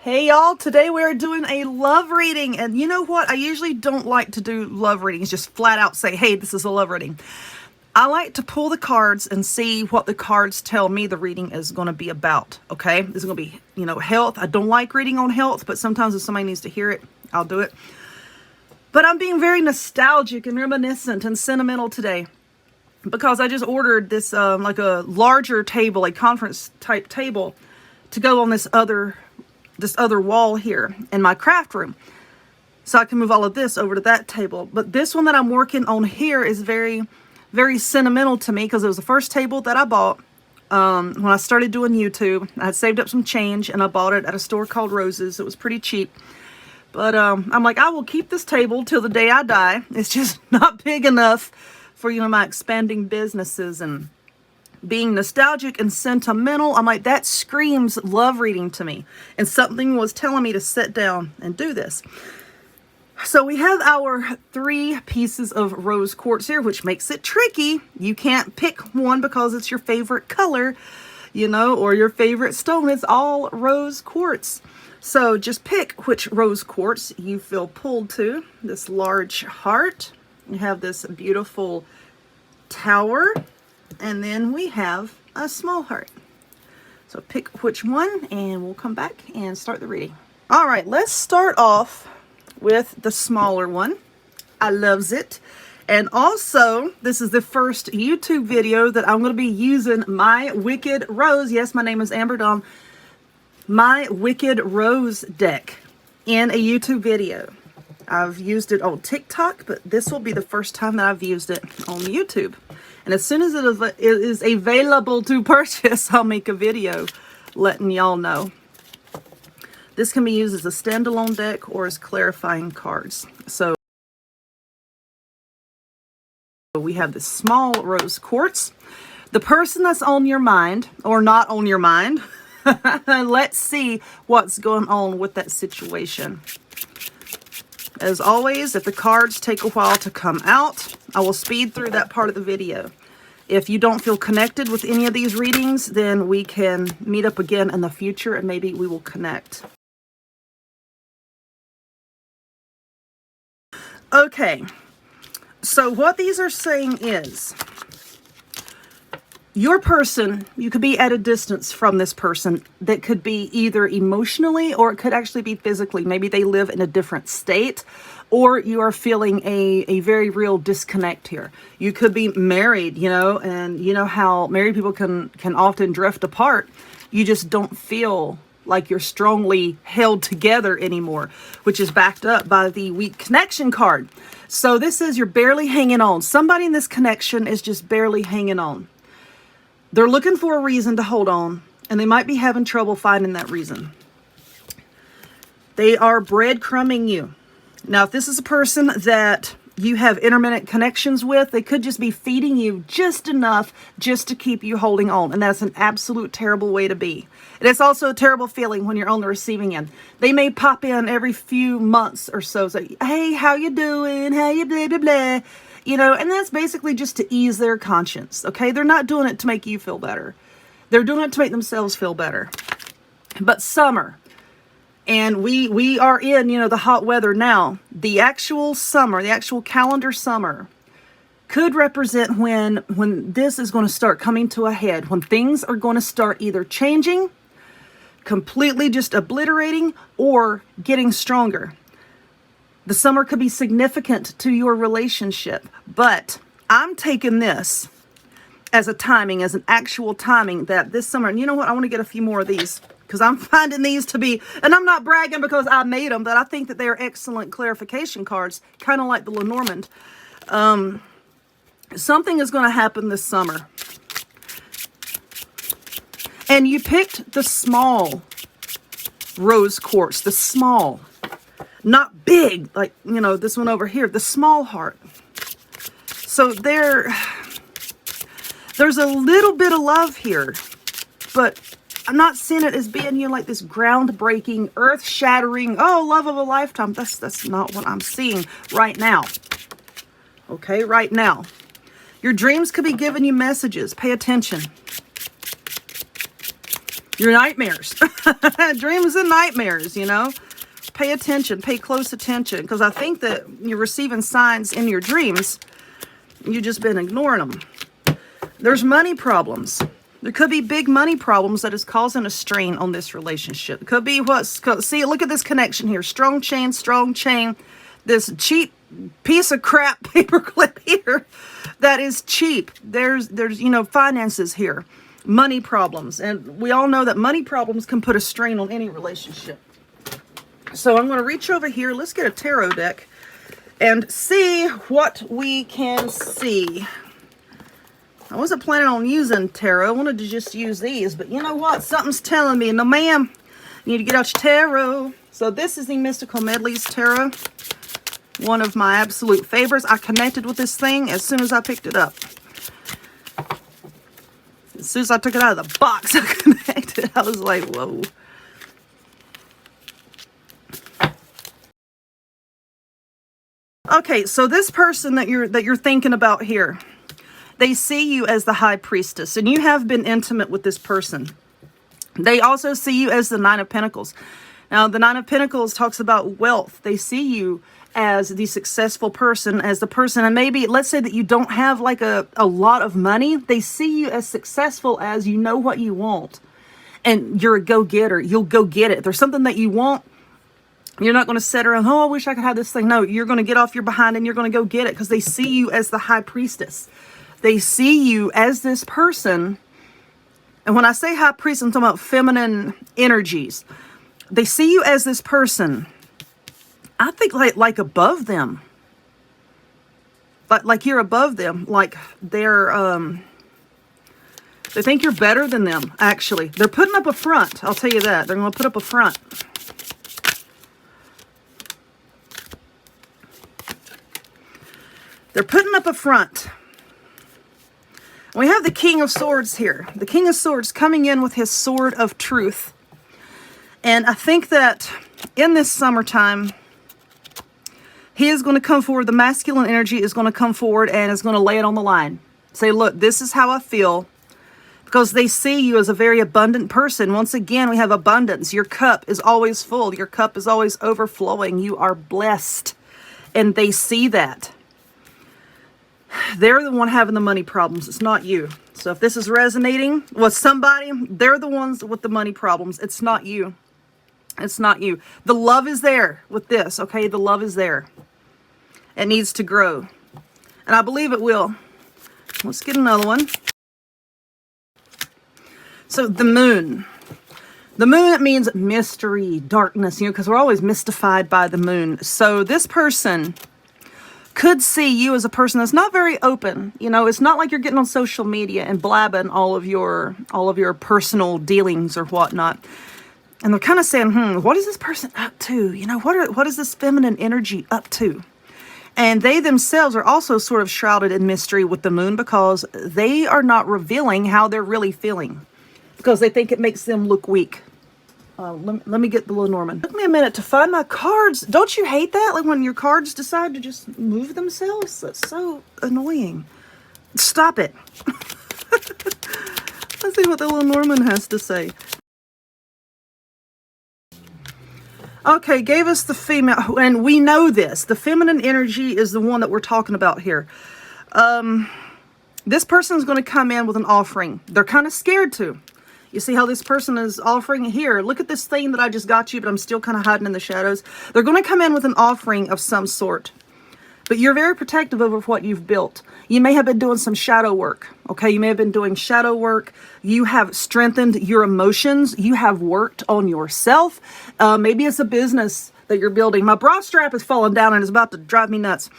Hey y'all, today we're doing a love reading, and you know what? I usually don't like to do love readings, just flat out say, hey, this is a love reading. I like to pull the cards and see what the cards tell me the reading is going to be about, okay? This is going to be, health. I don't like reading on health, but sometimes if somebody needs to hear it, I'll do it. But I'm being very nostalgic and reminiscent and sentimental today because I just ordered this, like a larger table, a conference type table to go on this other wall here in my craft room, so I can move all of this over to that table. But this one that I'm working on here is very, very sentimental to me because it was the first table that I bought when I started doing YouTube. I had saved up some change and I bought it at a store called Rose's. It was pretty cheap, but I'm like, I will keep this table till the day I die. It's just not big enough for my expanding businesses and being nostalgic and sentimental. I'm like, that screams love reading to me. And something was telling me to sit down and do this. So we have our 3 pieces of rose quartz here, which makes it tricky. You can't pick one because it's your favorite color, or your favorite stone. It's all rose quartz. So just pick which rose quartz you feel pulled to. This large heart. You have this beautiful tower. And then we have a small heart. So pick which one and we'll come back and start the reading. All right, let's start off with the smaller one. I loves it. And also, this is the first YouTube video that I'm going to be using my Wicked Rose. Yes, my name is Amber Dawn. My Wicked Rose deck in a YouTube video. I've used it on TikTok, but this will be the first time that I've used it on YouTube. And as soon as it is available to purchase, I'll make a video letting y'all know. This can be used as a standalone deck or as clarifying cards. So we have this small rose quartz. The person that's on your mind or not on your mind, let's see what's going on with that situation. As always, if the cards take a while to come out, I will speed through that part of the video. If you don't feel connected with any of these readings, then we can meet up again in the future and maybe we will connect. Okay, so what these are saying is, your person, you could be at a distance from this person. That could be either emotionally or it could actually be physically. Maybe they live in a different state, or you are feeling a very real disconnect here. You could be married, and you know how married people can often drift apart. You just don't feel like you're strongly held together anymore, which is backed up by the weak connection card. So this is, you're barely hanging on. Somebody in this connection is just barely hanging on. They're looking for a reason to hold on, and they might be having trouble finding that reason. They are breadcrumbing you. Now, if this is a person that you have intermittent connections with, they could just be feeding you just enough just to keep you holding on, and that's an absolute terrible way to be. And it's also a terrible feeling when you're on the receiving end. They may pop in every few months or so, say, hey, how you doing? How you blah, blah, blah. And that's basically just to ease their conscience, okay? They're not doing it to make you feel better. They're doing it to make themselves feel better. But summer, and we are in, the hot weather now. The actual summer, the actual calendar summer could represent when this is going to start coming to a head, when things are going to start either changing, completely just obliterating, or getting stronger. The summer could be significant to your relationship, but I'm taking this as a timing, as an actual timing that this summer, and you know what? I want to get a few more of these because I'm finding these to be, and I'm not bragging because I made them, but I think that they are excellent clarification cards, kind of like the Lenormand. Something is going to happen this summer. And you picked the small rose quartz, the small. Not big, like, this one over here, the small heart. So there's a little bit of love here, but I'm not seeing it as being, like this groundbreaking, earth-shattering, oh, love of a lifetime. That's not what I'm seeing right now. Okay, right now. Your dreams could be giving you messages. Pay attention. Your nightmares. Dreams and nightmares, you know. Pay attention. Pay close attention. Because I think that you're receiving signs in your dreams. You've just been ignoring them. There's money problems. There could be big money problems that is causing a strain on this relationship. It could be see, look at this connection here. Strong chain, this cheap piece of crap paperclip here that is cheap. There's you know, finances here. Money problems. And we all know that money problems can put a strain on any relationship. So I'm going to reach over here. Let's get a tarot deck and see what we can see. I wasn't planning on using tarot. I wanted to just use these. But you know what? Something's telling me, no ma'am, you need to get out your tarot. So this is the Mystical Medleys Tarot. One of my absolute favorites. I connected with this thing as soon as I picked it up. As soon as I took it out of the box, I connected. I was like, whoa. Okay, so this person that you're thinking about here, they see you as the High Priestess, and you have been intimate with this person. They also see you as the Nine of Pentacles. Now, the Nine of Pentacles talks about wealth. They see you as the successful person, as the person, and maybe, let's say that you don't have like a lot of money. They see you as successful as you know what you want, and you're a go-getter. You'll go get it. If there's something that you want, you're not going to sit around, oh, I wish I could have this thing. No, you're going to get off your behind and you're going to go get it, because they see you as the High Priestess. They see you as this person. And when I say High Priestess, I'm talking about feminine energies. They see you as this person, I think like above them. Like you're above them. Like they think you're better than them, actually. They're putting up a front. I'll tell you that. They're going to put up a front. They're putting up a front. We have the King of Swords here. The King of Swords coming in with his sword of truth. And I think that in this summertime, he is going to come forward. The masculine energy is going to come forward and is going to lay it on the line. Say, look, this is how I feel. Because they see you as a very abundant person. Once again, we have abundance. Your cup is always full. Your cup is always overflowing. You are blessed. And they see that. They're the one having the money problems. It's not you. So if this is resonating with somebody, they're the ones with the money problems. It's not you. It's not you. The love is there with this, okay? The love is there. It needs to grow. And I believe it will. Let's get another one. So the moon. The moon, it means mystery, darkness, you know, because we're always mystified by the moon. So this person could see you as a person that's not very open. You know, it's not like you're getting on social media and blabbing all of your personal dealings or whatnot. And they're kind of saying, what is this person up to? You know, what is this feminine energy up to? And they themselves are also sort of shrouded in mystery with the moon, because they are not revealing how they're really feeling, because they think it makes them look weak. Let me get the Lenormand. It took me a minute to find my cards. Don't you hate that? Like when your cards decide to just move themselves? That's so annoying. Stop it. Let's see what the Lenormand has to say. Okay, gave us the female, and we know this. The feminine energy is the one that we're talking about here. This person is going to come in with an offering. They're kind of scared to. You see how this person is offering here? Look at this thing that I just got you, but I'm still kind of hiding in the shadows. They're going to come in with an offering of some sort. But you're very protective over what you've built. You may have been doing some shadow work. Okay, you may have been doing shadow work. You have strengthened your emotions. You have worked on yourself. Maybe it's a business that you're building. My bra strap is falling down and it's about to drive me nuts.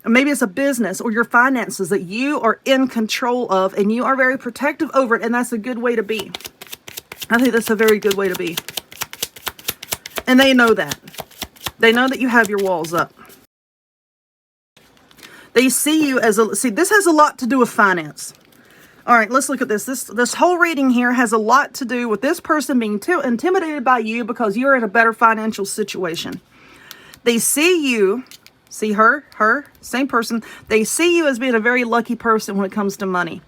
Maybe it's a business or your finances that you are in control of, and you are very protective over it, and that's a good way to be. I think that's a very good way to be. And they know that. They know that you have your walls up. They see you as a... See, this has a lot to do with finance. All right, let's look at this. This whole reading here has a lot to do with this person being intimidated by you because you're in a better financial situation. They see you... See her, same person. They see you as being a very lucky person when it comes to money.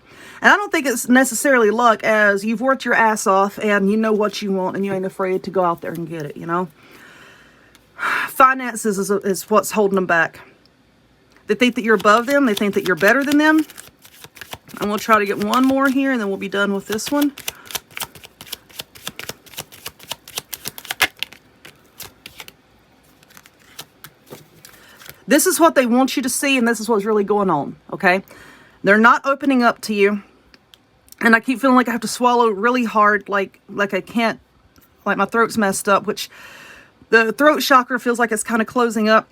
And I don't think it's necessarily luck, as you've worked your ass off and you know what you want and you ain't afraid to go out there and get it, you know. Finances is what's holding them back. They think that you're above them. They think that you're better than them. I'm going to try to get one more here, and then we'll be done with this one. This is what they want you to see, and this is what's really going on, okay? They're not opening up to you. And I keep feeling like I have to swallow really hard, like I can't, like my throat's messed up, which the throat chakra feels like it's kind of closing up.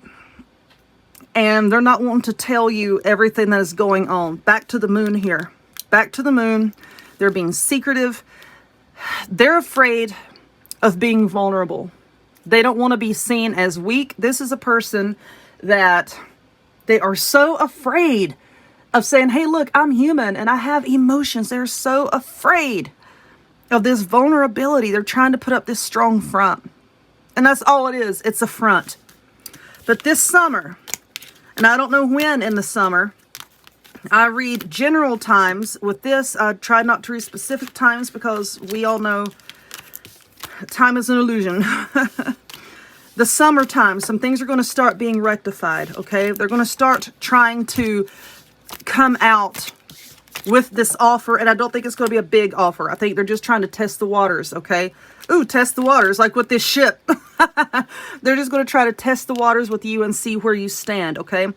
And they're not wanting to tell you everything that is going on. Back to the moon here. Back to the moon. They're being secretive. They're afraid of being vulnerable. They don't want to be seen as weak. This is a person that they are so afraid of saying, hey, look, I'm human and I have emotions. They're so afraid of this vulnerability. They're trying to put up this strong front. And that's all it is. It's a front. But this summer, and I don't know when in the summer, I read general times. With this, I try not to read specific times because we all know time is an illusion. The summertime, some things are going to start being rectified, okay? They're going to start trying to come out with this offer, and I don't think it's going to be a big offer. I think they're just trying to test the waters, okay? Ooh, test the waters, like with this ship. They're just going to try to test the waters with you and see where you stand, okay?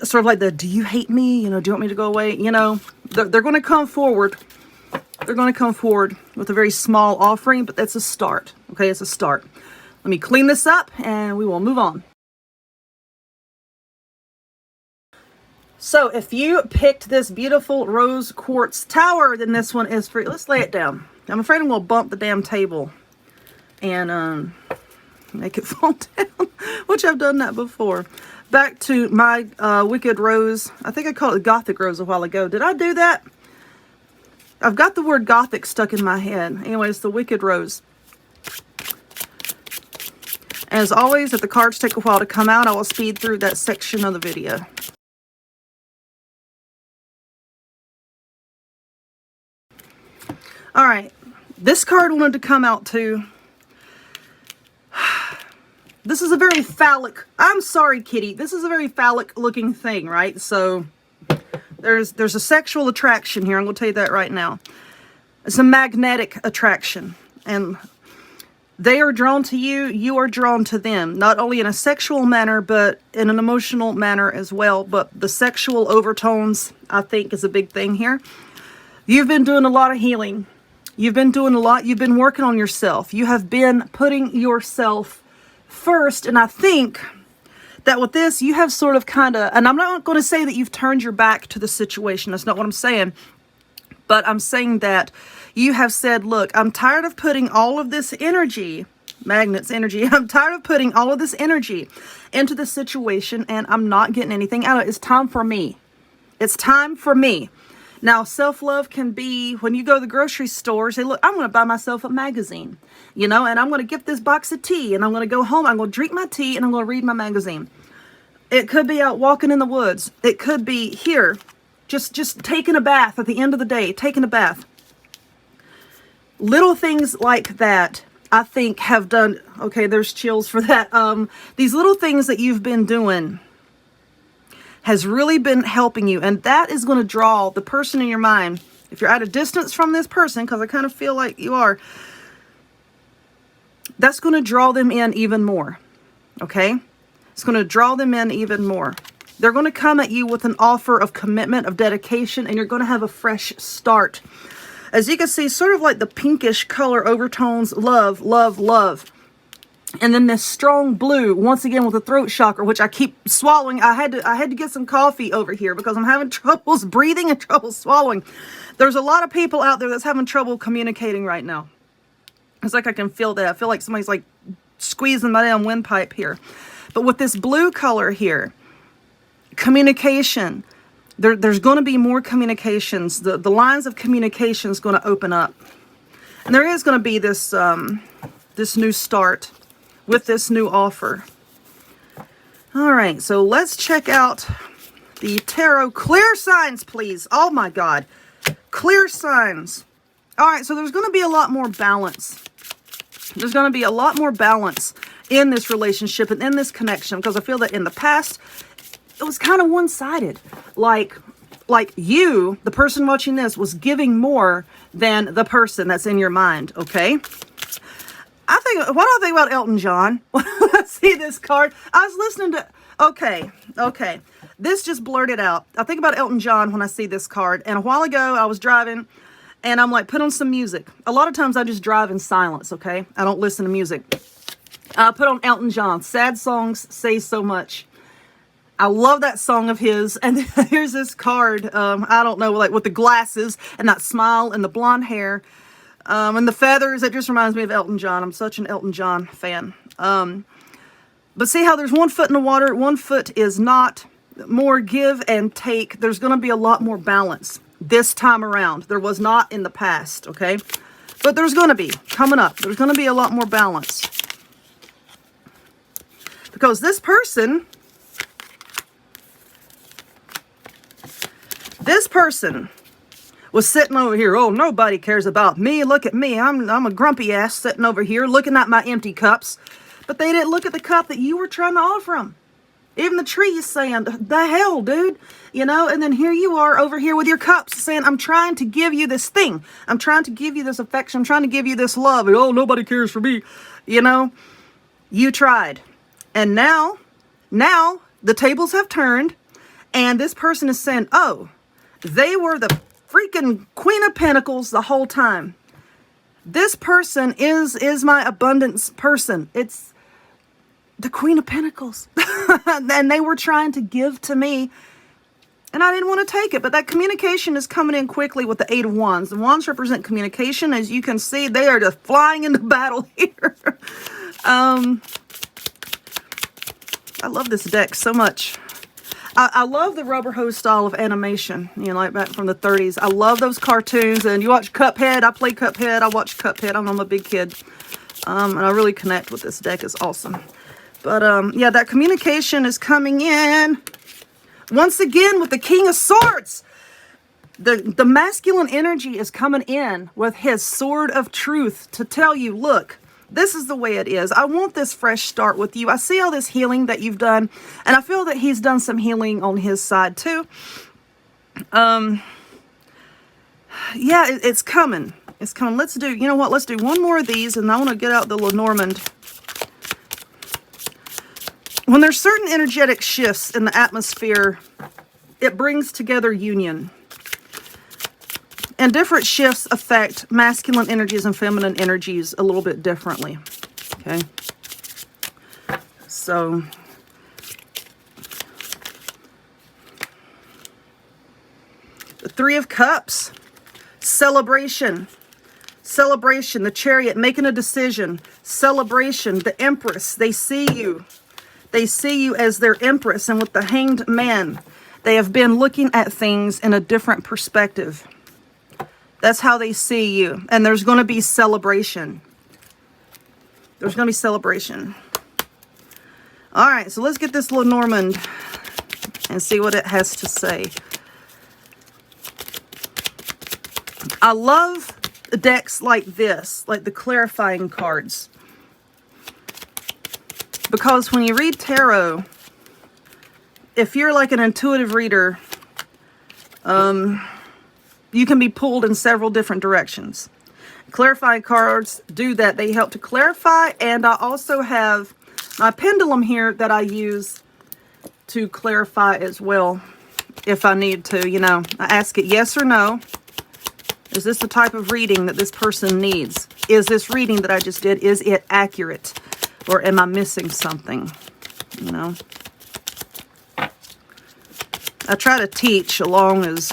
Sort of like the, do you hate me? You know, do you want me to go away? You know, they're going to come forward. They're going to come forward with a very small offering, but that's a start, okay? It's a start. Let me clean this up and we will move on. So if you picked this beautiful rose quartz tower, then this one is free. Let's lay it down. I'm afraid I'm going to bump the damn table and make it fall down, which I've done that before. Back to my Wicked Rose. I think I called it Gothic Rose a while ago. Did I do that? I've got the word Gothic stuck in my head. Anyways, the Wicked Rose. As always, if the cards take a while to come out, I will speed through that section of the video. All right, this card wanted to come out too. This is a very phallic, I'm sorry, kitty. This is a very phallic looking thing, right? So there's a sexual attraction here. I'm going to tell you that right now. It's a magnetic attraction. And they are drawn to you. You are drawn to them. Not only in a sexual manner, but in an emotional manner as well. But the sexual overtones, I think, is a big thing here. You've been doing a lot of healing. You've been doing a lot. You've been working on yourself. You have been putting yourself first. And I think that with this, you have sort of kind of, and I'm not going to say that you've turned your back to the situation. That's not what I'm saying. But I'm saying that you have said, look, I'm tired of putting all of this energy, magnets energy, I'm tired of putting all of this energy into the situation and I'm not getting anything out of it. It's time for me. It's time for me. Now, self-love can be when you go to the grocery store, say, look, I'm going to buy myself a magazine, you know, and I'm going to get this box of tea and I'm going to go home. I'm going to drink my tea and I'm going to read my magazine. It could be out walking in the woods. It could be here, just taking a bath at the end of the day, taking a bath. Little things like that, I think, have done, okay, there's chills for that. These little things that you've been doing has really been helping you. And that is going to draw the person in your mind. If you're at a distance from this person, because I kind of feel like you are, that's going to draw them in even more. Okay? It's going to draw them in even more. They're going to come at you with an offer of commitment, of dedication, and you're going to have a fresh start. As you can see, sort of like the pinkish color overtones, love, love, love. And then this strong blue, once again with the throat chakra, which I keep swallowing. I had to get some coffee over here because I'm having troubles breathing and trouble swallowing. There's a lot of people out there that's having trouble communicating right now. It's like I can feel that. I feel like somebody's like squeezing my damn windpipe here. But with this blue color here, communication, there's going to be more communications. The lines of communication is going to open up. And there is going to be this, this new start with this new offer. All right, so let's check out the tarot. Clear signs, please. Oh my God. Clear signs. All right, so there's going to be a lot more balance. There's going to be a lot more balance in this relationship and in this connection, because I feel that in the past, it was kind of one-sided. Like you, the person watching this, was giving more than the person that's in your mind, okay? What do I think about Elton John? When I see this card, I was listening to, okay. This just blurted out. I think about Elton John when I see this card. And a while ago, I was driving, and I'm like, put on some music. A lot of times I just drive in silence, okay? I don't listen to music. I put on Elton John. Sad songs say so much. I love that song of his. And here's this card. I don't know, like with the glasses and that smile and the blonde hair. And the feathers. It just reminds me of Elton John. I'm such an Elton John fan. But see how there's 1 foot in the water. 1 foot is not. More give and take. There's going to be a lot more balance this time around. There was not in the past, okay? But there's going to be. Coming up. There's going to be a lot more balance. Because this person was sitting over here. Oh, nobody cares about me. Look at me. I'm a grumpy ass sitting over here looking at my empty cups. But they didn't look at the cup that you were trying to offer them. Even the tree is saying, the hell, dude. You know, and then here you are over here with your cups saying, I'm trying to give you this thing. I'm trying to give you this affection. I'm trying to give you this love. And, oh, nobody cares for me. You know, you tried. And now the tables have turned. And this person is saying, oh, they were the freaking Queen of Pentacles the whole time. This person is my abundance person. It's the Queen of Pentacles. And they were trying to give to me, and I didn't want to take it. But that communication is coming in quickly with the 8 of Wands. The Wands represent communication. As you can see, they are just flying into battle here. I love this deck so much. I love the rubber hose style of animation, you know, like back from the 30s. I love those cartoons. And you watch Cuphead. I play Cuphead. I watch Cuphead. I'm a big kid. And I really connect with this deck. It's awesome. But, yeah, that communication is coming in. Once again, with the King of Swords. The masculine energy is coming in with his sword of truth to tell you, look, this is the way it is. I want this fresh start with you. I see all this healing that you've done, and I feel that he's done some healing on his side too. Yeah, it's coming. It's coming. Let's do, you know what? Let's do one more of these, and I want to get out the Lenormand. When there's certain energetic shifts in the atmosphere, it brings together union. And different shifts affect masculine energies and feminine energies a little bit differently. Okay. So, the 3 of Cups, celebration. Celebration, the Chariot, making a decision. Celebration, the Empress, they see you. They see you as their Empress. And with the Hanged Man, they have been looking at things in a different perspective. That's how they see you. And there's going to be celebration. There's going to be celebration. All right, so let's get this Lenormand and see what it has to say. I love decks like this, like the clarifying cards. Because when you read tarot, if you're like an intuitive reader, you can be pulled in several different directions. Clarifying cards do that. They help to clarify. And I also have my pendulum here that I use to clarify as well. If I need to, you know, I ask it yes or no. Is this the type of reading that this person needs? Is this reading that I just did, is it accurate? Or am I missing something? You know? I try to teach along as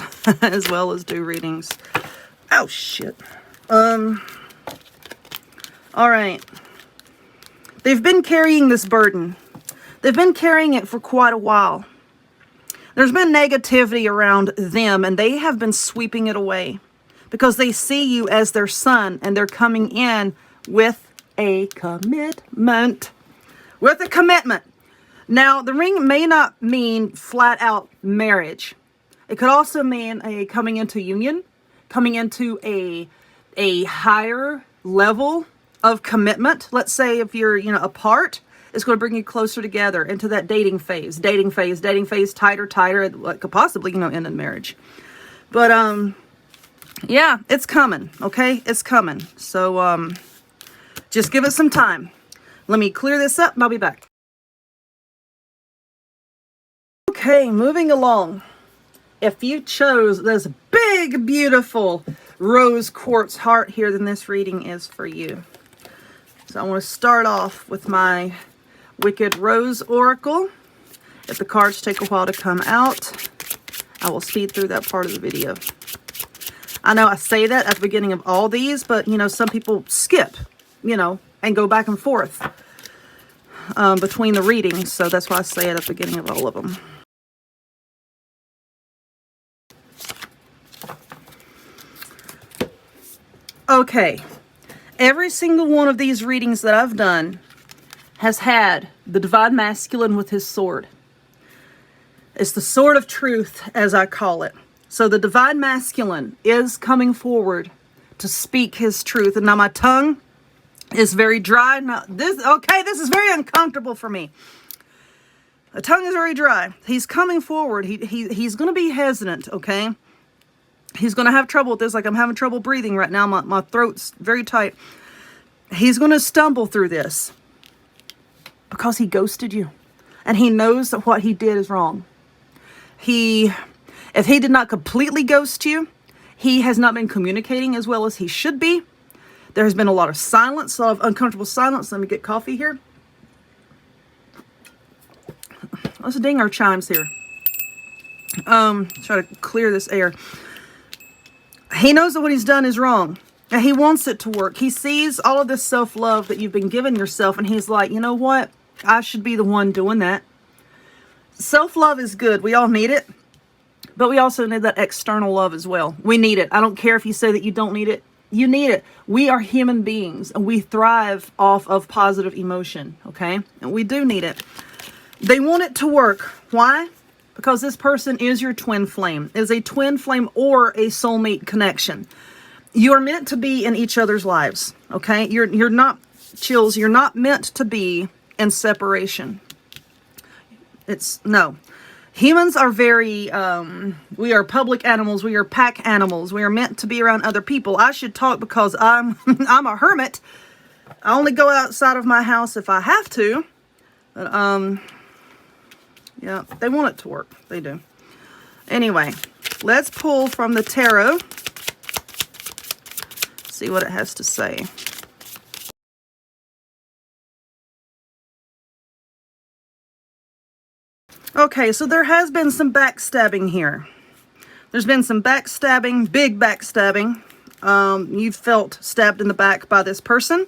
well as do readings. Oh, shit. All right. They've been carrying this burden. They've been carrying it for quite a while. There's been negativity around them, and they have been sweeping it away because they see you as their son, and they're coming in with a commitment. With a commitment. Now, the ring may not mean flat out marriage. It could also mean a coming into union, coming into a higher level of commitment. Let's say if you're, apart, it's going to bring you closer together into that dating phase, tighter, what could possibly, end in marriage. But, yeah, it's coming. Okay. It's coming. So, just give it some time. Let me clear this up and I'll be back. Okay. Moving along. If you chose this big, beautiful rose quartz heart here, then this reading is for you. So I want to start off with my Wicked Rose Oracle. If the cards take a while to come out, I will speed through that part of the video. I know I say that at the beginning of all these, but, some people skip, and go back and forth between the readings. So that's why I say it at the beginning of all of them. Okay, every single one of these readings that I've done has had the Divine Masculine with his sword. It's the sword of truth, as I call it. So the Divine Masculine is coming forward to speak his truth. And now my tongue is very dry. Now this is very uncomfortable for me. The tongue is very dry. He's coming forward. He's going to be hesitant, okay? He's going to have trouble with this, like I'm having trouble breathing right now. My throat's very tight. He's going to stumble through this because he ghosted you. And he knows that what he did is wrong. If he did not completely ghost you, he has not been communicating as well as he should be. There has been a lot of silence, a lot of uncomfortable silence. Let me get coffee here. Let's ding our chimes here. Try to clear this air. He knows that what he's done is wrong. And he wants it to work. He sees all of this self-love that you've been giving yourself. And he's like, you know what? I should be the one doing that. Self-love is good. We all need it. But we also need that external love as well. We need it. I don't care if you say that you don't need it. You need it. We are human beings. And we thrive off of positive emotion. Okay? And we do need it. They want it to work. Why? Because this person is your twin flame, is a twin flame or a soulmate connection. You are meant to be in each other's lives, okay? You're not, chills, you're not meant to be in separation. No. Humans are very, we are public animals, we are pack animals, we are meant to be around other people. I should talk because I'm a hermit. I only go outside of my house if I have to, but, yeah, they want it to work. They do. Anyway, let's pull from the tarot. See what it has to say. Okay, so there has been some backstabbing here. There's been some backstabbing, big backstabbing. You felt stabbed in the back by this person.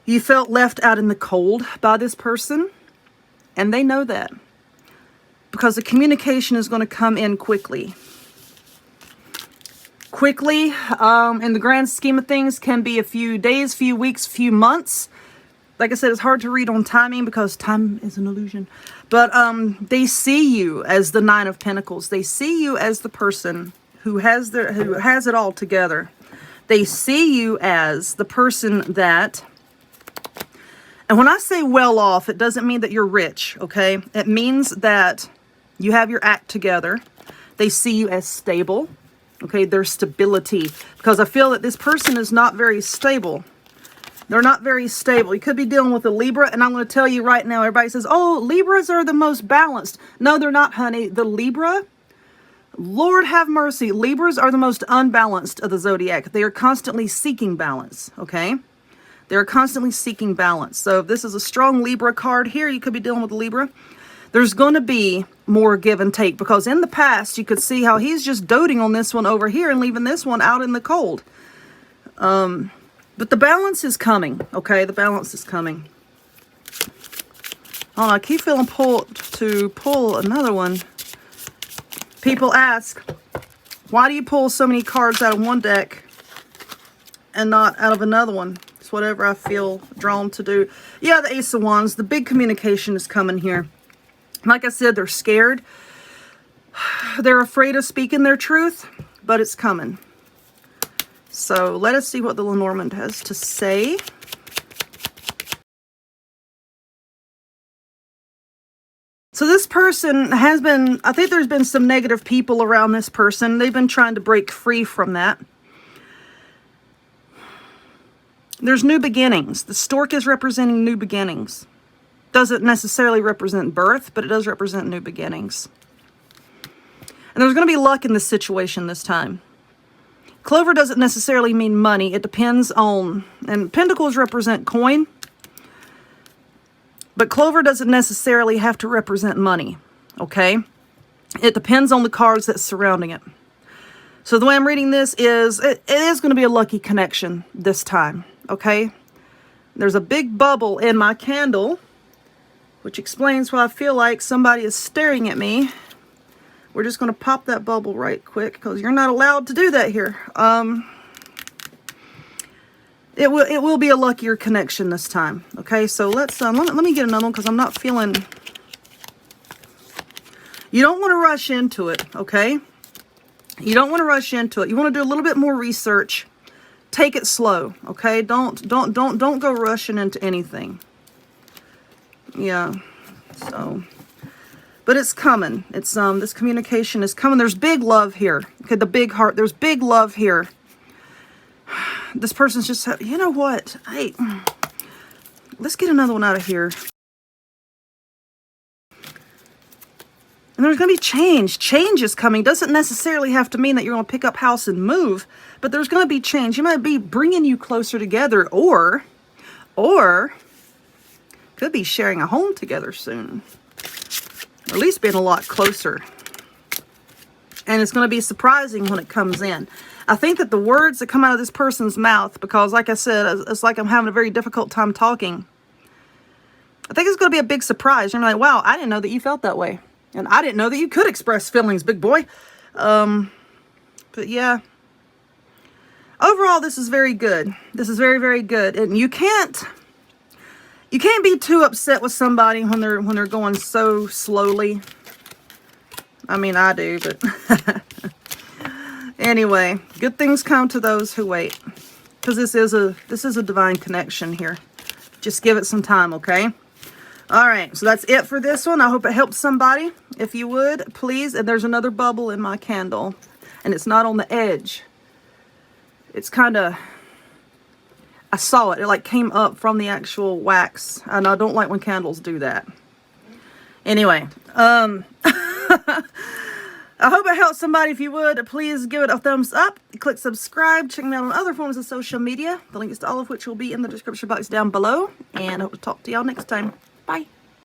You felt left out in the cold by this person. And they know that. Because the communication is going to come in quickly. Quickly, in the grand scheme of things, can be a few days, few weeks, few months. Like I said, it's hard to read on timing because time is an illusion. But they see you as the Nine of Pentacles. They see you as the person who has it all together. They see you as the person that... And when I say well off, it doesn't mean that you're rich, okay? It means that you have your act together. They see you as stable. Okay, there's stability. Because I feel that this person is not very stable. They're not very stable. You could be dealing with a Libra. And I'm going to tell you right now, everybody says, oh, Libras are the most balanced. No, they're not, honey. The Libra, Lord have mercy. Libras are the most unbalanced of the zodiac. They are constantly seeking balance. Okay. They're constantly seeking balance. So if this is a strong Libra card here, you could be dealing with a Libra. There's going to be more give and take because in the past, you could see how he's just doting on this one over here and leaving this one out in the cold. But the balance is coming, okay? The balance is coming. Oh, I keep feeling pulled to pull another one. People ask, why do you pull so many cards out of one deck and not out of another one? It's whatever I feel drawn to do. Yeah, the Ace of Wands, the big communication is coming here. Like I said, they're scared. They're afraid of speaking their truth, but it's coming. So let us see what the Lenormand has to say. So this person has been, I think there's been some negative people around this person. They've been trying to break free from that. There's new beginnings. The stork is representing new beginnings. Doesn't necessarily represent birth, but it does represent new beginnings. And there's going to be luck in this situation this time. Clover doesn't necessarily mean money. It depends on, and pentacles represent coin. But clover doesn't necessarily have to represent money, okay? It depends on the cards that's surrounding it. So the way I'm reading this is, it is going to be a lucky connection this time, okay? There's a big bubble in my candle, which explains why I feel like somebody is staring at me. We're just going to pop that bubble right quick, because you're not allowed to do that here. It will be a luckier connection this time. Okay, so let me get another one, because I'm not feeling. You don't want to rush into it. Okay, you don't want to rush into it. You want to do a little bit more research. Take it slow. Okay, don't go rushing into anything. Yeah. So, but it's coming. It's this communication is coming. There's big love here. Okay, the big heart. There's big love here. This person's just, you know what? Hey, let's get another one out of here. And there's going to be change. Change is coming. Doesn't necessarily have to mean that you're going to pick up house and move, but there's going to be change. You might be bringing you closer together, or could be sharing a home together soon. Or at least being a lot closer. And it's going to be surprising when it comes in. I think that the words that come out of this person's mouth, because like I said, it's like I'm having a very difficult time talking. I think it's going to be a big surprise. You're like, wow, I didn't know that you felt that way. And I didn't know that you could express feelings, big boy. But yeah. Overall, this is very good. This is very, very good. And you can't be too upset with somebody when they're going so slowly. I mean, I do, but anyway, good things come to those who wait, because this is a divine connection here. Just give it some time, okay? All right, so that's it for this one. I hope it helps somebody. If you would, please. And there's another bubble in my candle, and it's not on the edge. It's kind of, I saw it. It like came up from the actual wax, and I don't like when candles do that. Anyway, I hope it helps somebody. If you would, please give it a thumbs up. Click subscribe. Check me out on other forms of social media. The links to all of which will be in the description box down below. And I hope to talk to y'all next time. Bye.